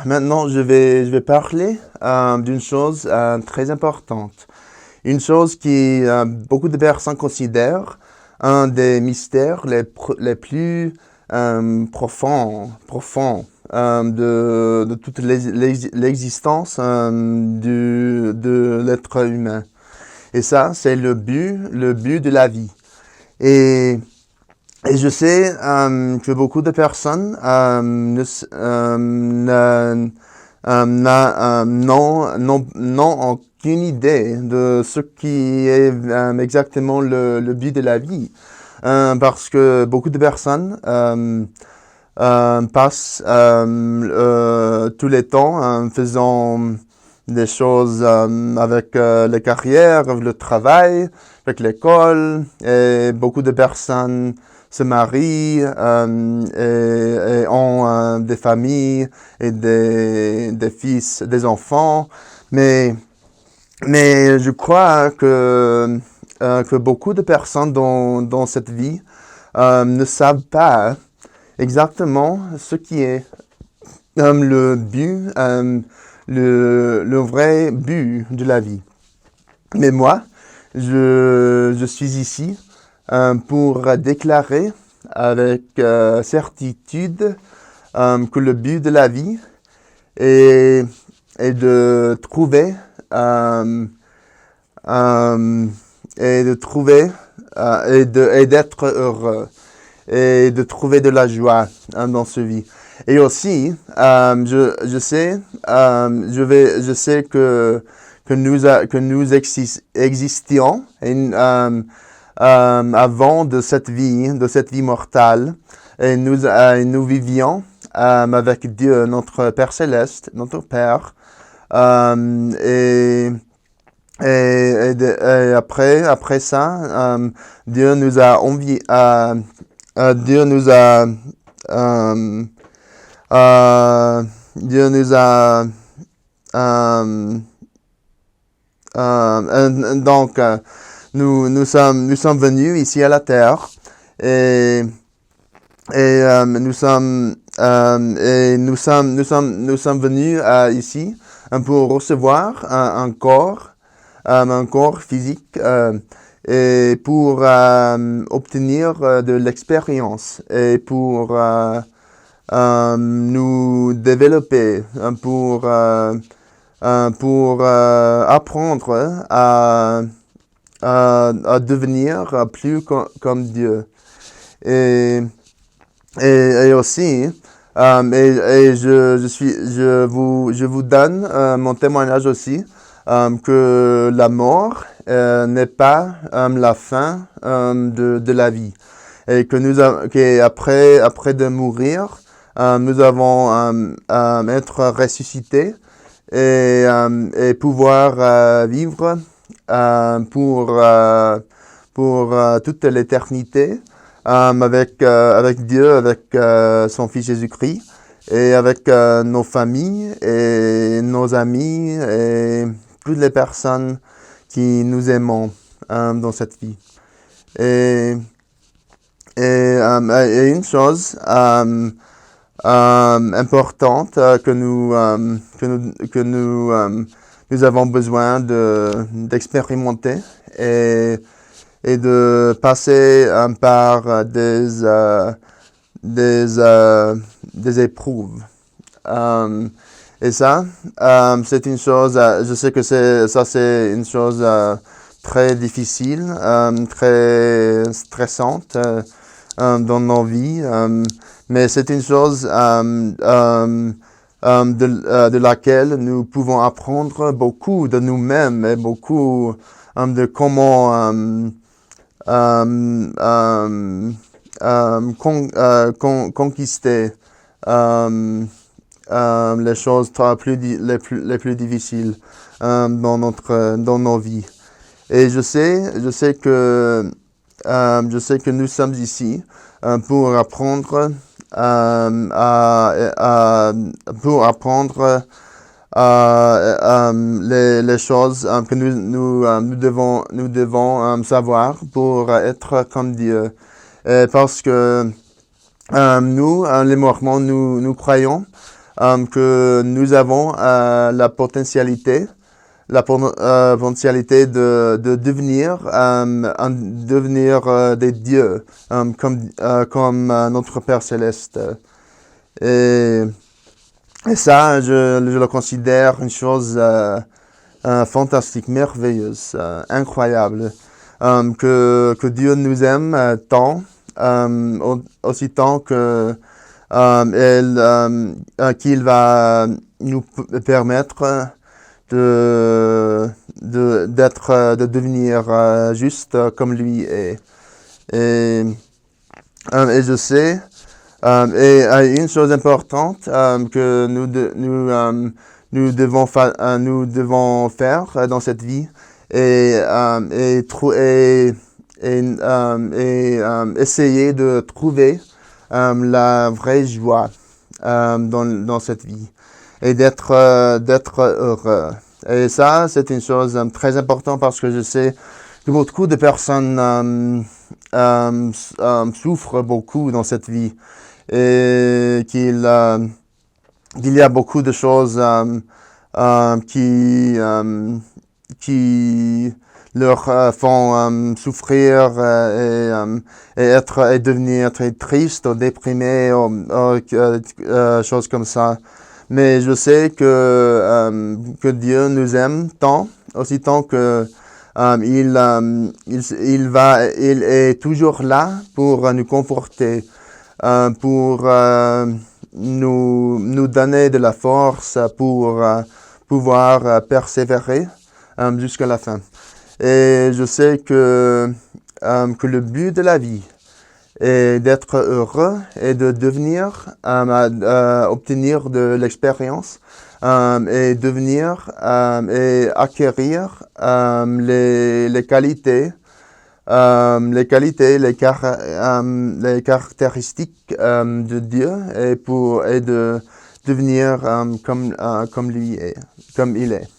maintenant je vais parler d'une chose très importante. Une chose qui beaucoup de personnes considèrent un des mystères les plus profonds de toute l'existence de l'être humain. Et ça, c'est le but de la vie. Et et je sais que beaucoup de personnes n'ont aucune idée de ce qui est exactement le but de la vie. Parce que beaucoup de personnes passent tout le temps faisant des choses avec les carrières, avec le travail, avec l'école, et beaucoup de personnes se marient et ont des familles et des fils, des enfants. Mais je crois que beaucoup de personnes dans cette vie ne savent pas exactement ce qui est le but, le vrai but de la vie. Mais moi, je suis ici pour déclarer avec certitude que le but de la vie est de trouver et d'être heureux et de trouver de la joie dans ce vie. Et aussi, je sais que nous existions avant de cette vie mortale, et nous vivions avec Dieu, notre Père céleste, notre Père, et après ça, Dieu nous a envié, Dieu nous a Dieu nous a donc nous sommes venus ici à la terre et nous sommes venus ici pour recevoir un corps physique et pour obtenir de l'expérience et pour nous développer, pour apprendre à devenir plus comme Dieu. Et aussi, je vous donne mon témoignage aussi, que la mort n'est pas la fin de la vie, et que après de mourir, nous avons être ressuscités et pouvoir vivre pour toute l'éternité avec Dieu, avec son Fils Jésus-Christ, et avec nos familles et nos amis et toutes les personnes qui nous aimons dans cette vie. Et une chose importante que nous avons besoin d'expérimenter et de passer par des épreuves. Et ça, c'est une chose, je sais que c'est une chose très difficile, très stressante dans nos vies, mais c'est une chose de laquelle nous pouvons apprendre beaucoup de nous-mêmes et beaucoup de comment conquister les choses les plus difficiles dans nos vies. Et je sais que nous sommes ici pour apprendre les choses que nous devons savoir pour être comme Dieu. Parce que nous, les Mormons, nous croyons que nous avons la potentialité de devenir des dieux, comme notre Père Céleste. Et ça, je le considère une chose fantastique, merveilleuse, incroyable, que Dieu nous aime tant, aussi tant que qu'il va nous permettre de devenir juste comme lui est. Et je sais, et une chose importante que nous devons faire dans cette vie et essayer de trouver la vraie joie dans cette vie et d'être heureux. Et ça, c'est une chose très importante parce que je sais que beaucoup de personnes souffrent beaucoup dans cette vie et qu'il y a beaucoup de choses qui leur font souffrir et devenir très tristes ou déprimés ou choses comme ça. Mais je sais que Dieu nous aime tant, aussi tant que il est toujours là pour nous conforter, pour nous donner de la force pour pouvoir persévérer jusqu'à la fin. Et je sais que le but de la vie est d'être heureux et de devenir, obtenir de l'expérience et devenir et acquérir les qualités, les caractéristiques de Dieu et de devenir comme il est.